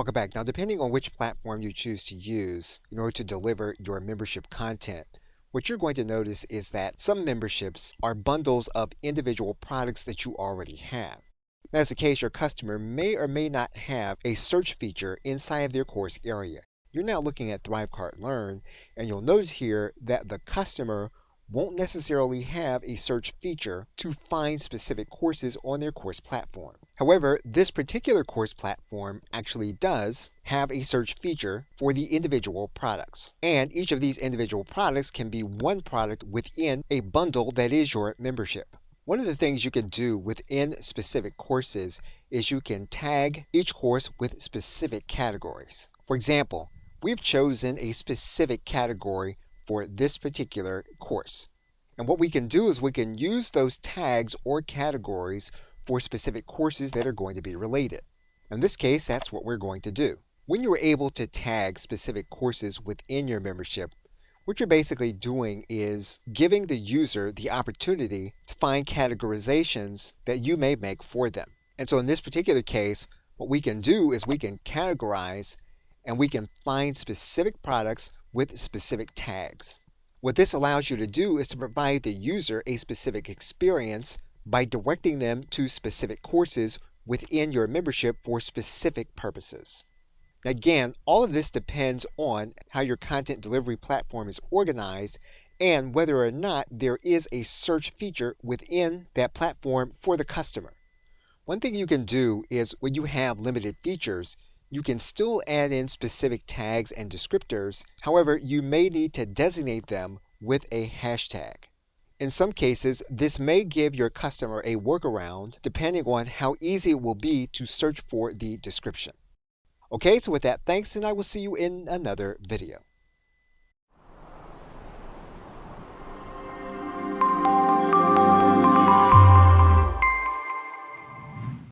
Welcome back. Now, depending on which platform you choose to use in order to deliver your membership content, what you're going to notice is that some memberships are bundles of individual products that you already have. As the case, your customer may or may not have a search feature inside of their course area. You're now looking at ThriveCart Learn, and you'll notice here that the customer won't necessarily have a search feature to find specific courses on their course platform. However, this particular course platform actually does have a search feature for the individual products. And each of these individual products can be one product within a bundle that is your membership. One of the things you can do within specific courses is you can tag each course with specific categories. For example, we've chosen a specific category for this particular course. And what we can do is we can use those tags or categories for specific courses that are going to be related. In this case, that's what we're going to do. When you're able to tag specific courses within your membership, what you're basically doing is giving the user the opportunity to find categorizations that you may make for them. And so in this particular case, what we can do is we can categorize and we can find specific products with specific tags. What this allows you to do is to provide the user a specific experience by directing them to specific courses within your membership for specific purposes. Again, all of this depends on how your content delivery platform is organized and whether or not there is a search feature within that platform for the customer. One thing you can do is when you have limited features, you can still add in specific tags and descriptors. However, you may need to designate them with a hashtag. In some cases, this may give your customer a workaround depending on how easy it will be to search for the description. Okay, so with that, thanks, and I will see you in another video.